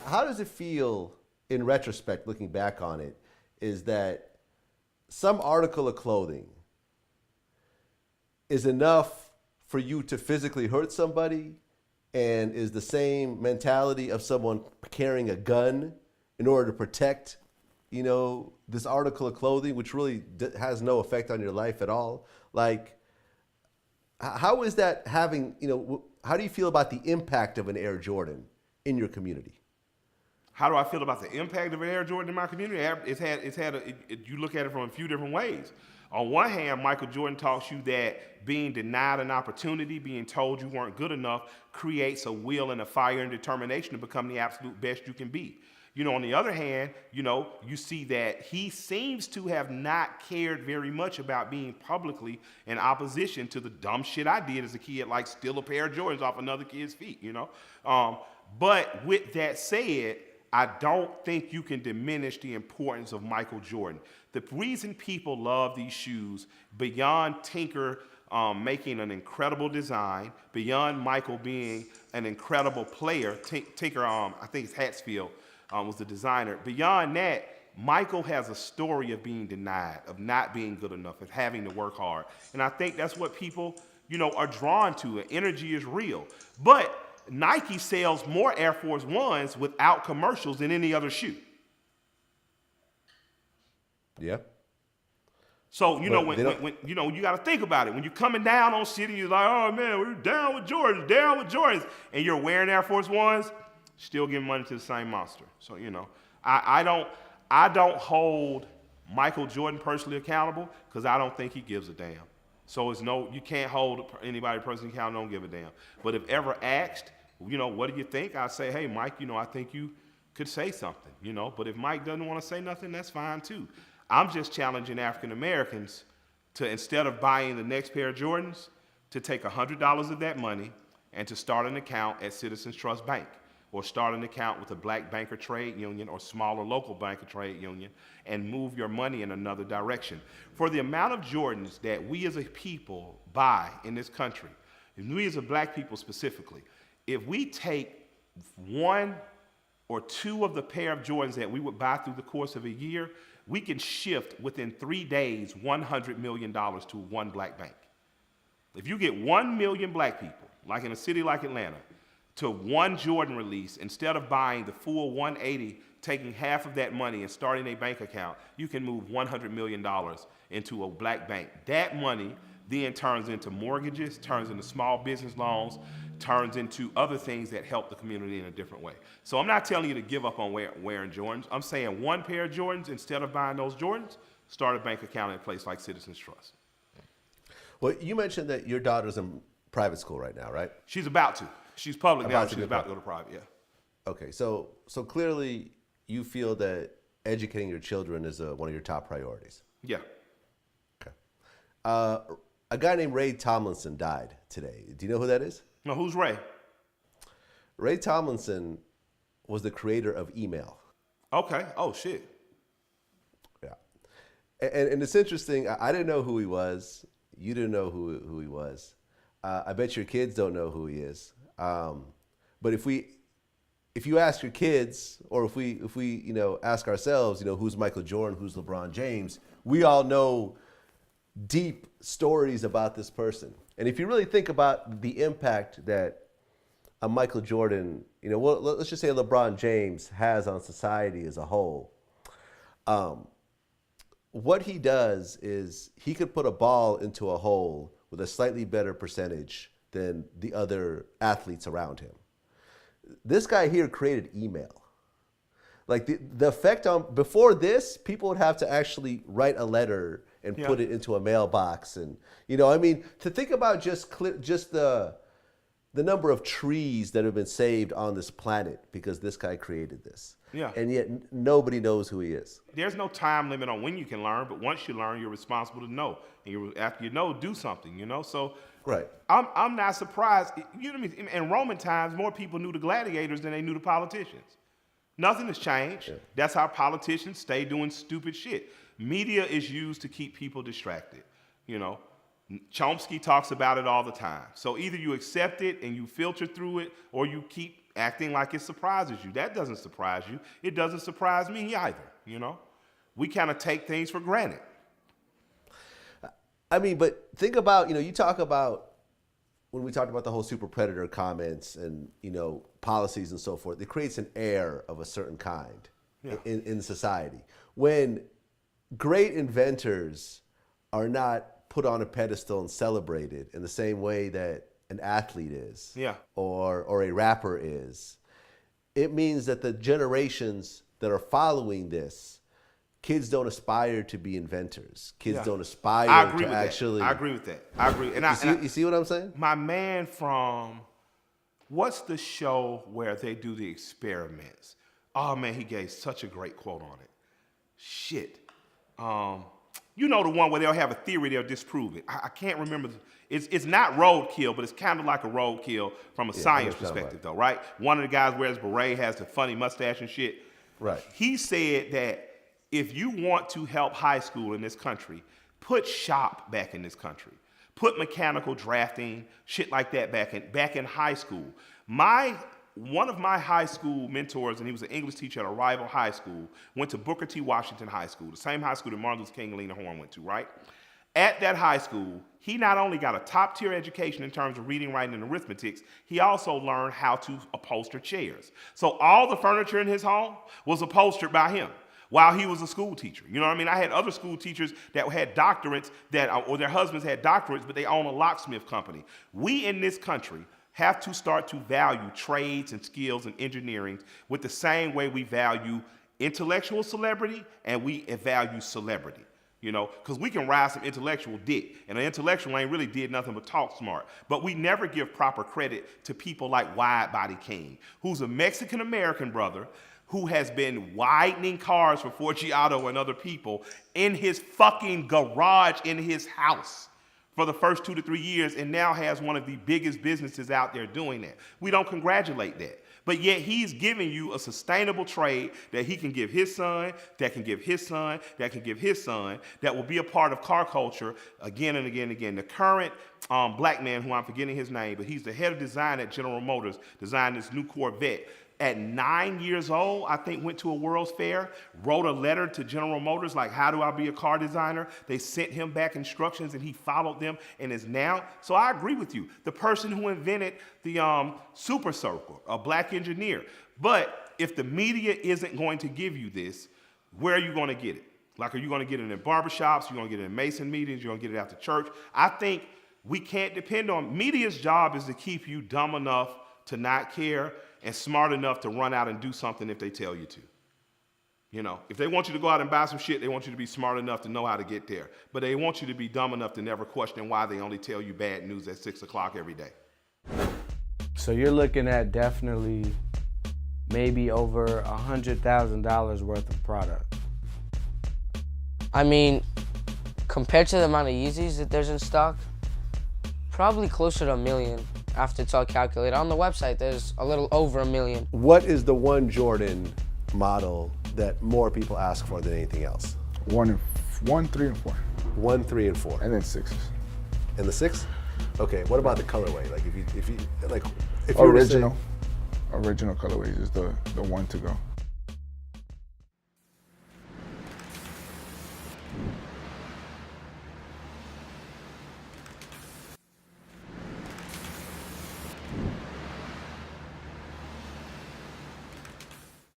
How does it feel in retrospect, looking back on it, is that some article of clothing is enough for you to physically hurt somebody and is the same mentality of someone carrying a gun in order to protect, this article of clothing, which really has no effect on your life at all? Like, how is that having, how do you feel about the impact of an Air Jordan in your community? How do I feel about the impact of an Air Jordan in my community? You look at it from a few different ways. On one hand, Michael Jordan taught you that being denied an opportunity, being told you weren't good enough, creates a will and a fire and determination to become the absolute best you can be. On the other hand, you see that he seems to have not cared very much about being publicly in opposition to the dumb shit I did as a kid, like steal a pair of Jordans off another kid's feet, But with that said, I don't think you can diminish the importance of Michael Jordan. The reason people love these shoes, beyond Tinker making an incredible design, beyond Michael being an incredible player, Tinker, I think it's Hatsfield, was the designer. Beyond that, Michael has a story of being denied, of not being good enough, of having to work hard. And I think that's what people, are drawn to. And energy is real. But Nike sells more Air Force Ones without commercials than any other shoe. Yeah. So, when you got to think about it. When you're coming down on city, you're like, oh, man, we're down with Jordans. And you're wearing Air Force Ones, still giving money to the same monster. So, I don't hold Michael Jordan personally accountable because I don't think he gives a damn. So you can't hold anybody personally accountable, don't give a damn. But if ever asked, what do you think? I say, hey, Mike, I think you could say something, But if Mike doesn't want to say nothing, that's fine too. I'm just challenging African Americans to, instead of buying the next pair of Jordans, to take $100 of that money and to start an account at Citizens Trust Bank, or start an account with a black banker trade union or smaller local banker trade union, and move your money in another direction. For the amount of Jordans that we as a people buy in this country, and we as a black people specifically, if we take one or two of the pair of Jordans that we would buy through the course of a year, we can shift within 3 days $100 million to one black bank. If you get 1 million black people, like in a city like Atlanta, to one Jordan release, instead of buying the full 180, taking half of that money and starting a bank account, you can move $100 million into a black bank. That money then turns into mortgages, turns into small business loans, turns into other things that help the community in a different way. So I'm not telling you to give up on wearing Jordans. I'm saying one pair of Jordans, instead of buying those Jordans, start a bank account at a place like Citizens Trust. Well, you mentioned that your daughter's in private school right now, right? She's about to. She's public now. She's about to go to private, yeah. Okay, so clearly you feel that educating your children is one of your top priorities. Yeah. Okay. A guy named Ray Tomlinson died today. Do you know who that is? No, who's Ray? Ray Tomlinson was the creator of email. Okay. Oh, shit. Yeah. And it's interesting. I didn't know who he was. You didn't know who he was. I bet your kids don't know who he is. But if you ask your kids, or if we ask ourselves, who's Michael Jordan, who's LeBron James, we all know deep stories about this person. And if you really think about the impact that a Michael Jordan, let's just say LeBron James has on society as a whole, what he does is he could put a ball into a hole with a slightly better percentage than the other athletes around him. This guy here created email. Like the effect on, before this, people would have to actually write a letter and put it into a mailbox. And, to think about just the number of trees that have been saved on this planet because this guy created this. Yeah. And yet nobody knows who he is. There's no time limit on when you can learn, but once you learn, you're responsible to know. And after you know, do something, So right. I'm not surprised. You know what I mean? In Roman times, more people knew the gladiators than they knew the politicians. Nothing has changed. Yeah. That's how politicians stay doing stupid shit. Media is used to keep people distracted. Chomsky talks about it all the time. So either you accept it and you filter through it, or you keep acting like it surprises you. That doesn't surprise you. It doesn't surprise me either, you know? We kind of take things for granted. I mean, but think about, you talk about, when we talked about the whole super predator comments and, policies and so forth, it creates an air of a certain kind in society. When great inventors are not put on a pedestal and celebrated in the same way that an athlete is, or a rapper is, it means that the generations that are following this, kids don't aspire to be inventors. Kids don't aspire to actually. I agree with that. I agree. You see what I'm saying? My man from, what's the show where they do the experiments? Oh man, he gave such a great quote on it. Shit. You know, the one where they'll have a theory, they'll disprove it. I can't remember. It's not roadkill, but it's kind of like a roadkill from a science perspective, though, right? One of the guys wears beret, has the funny mustache and shit. Right. He said that if you want to help high school in this country, put shop back in this country. Put mechanical drafting, shit like that back in high school. One of my high school mentors, and he was an English teacher at a rival high school, went to Booker T. Washington High School, the same high school that Martin Luther King and Lena Horne went to, right? At that high school, he not only got a top-tier education in terms of reading, writing, and arithmetic, he also learned how to upholster chairs. So all the furniture in his home was upholstered by him while he was a school teacher. You know what I mean? I had other school teachers that had doctorates, or their husbands had doctorates, but they own a locksmith company. We in this country have to start to value trades and skills and engineering with the same way we value intellectual celebrity and we value celebrity, because we can ride some intellectual dick, and an intellectual ain't really did nothing but talk smart. But we never give proper credit to people like Wide Body King, who's a Mexican-American brother who has been widening cars for Forgiato and other people in his fucking garage in his house for the first 2 to 3 years, and now has one of the biggest businesses out there doing that. We don't congratulate that. But yet he's giving you a sustainable trade that he can give his son, that can give his son, that can give his son, that will be a part of car culture again and again and again. The current black man, who I'm forgetting his name, but he's the head of design at General Motors, designed this new Corvette. At 9 years old, I think, went to a World's Fair, wrote a letter to General Motors, like, how do I be a car designer? They sent him back instructions, and he followed them, and is now. So I agree with you. The person who invented the Super Circle, a black engineer. But if the media isn't going to give you this, where are you going to get it? Like, are you going to get it in barbershops? You're going to get it in Mason meetings? You're going to get it after church? I think we can't depend on, media's job is to keep you dumb enough to not care and smart enough to run out and do something if they tell you to. If they want you to go out and buy some shit, they want you to be smart enough to know how to get there. But they want you to be dumb enough to never question why they only tell you bad news at 6 o'clock every day. So you're looking at definitely maybe over $100,000 worth of product. I mean, compared to the amount of Yeezys that there's in stock, probably closer to $1 million. After it's all calculated. On the website, there's a little over $1 million. What is the one Jordan model that more people ask for than anything else? 1, 3, and 4. 1, 3, and 4. And then 6s. And the 6? Okay. What about the colorway? Like if you original colorways is the one to go.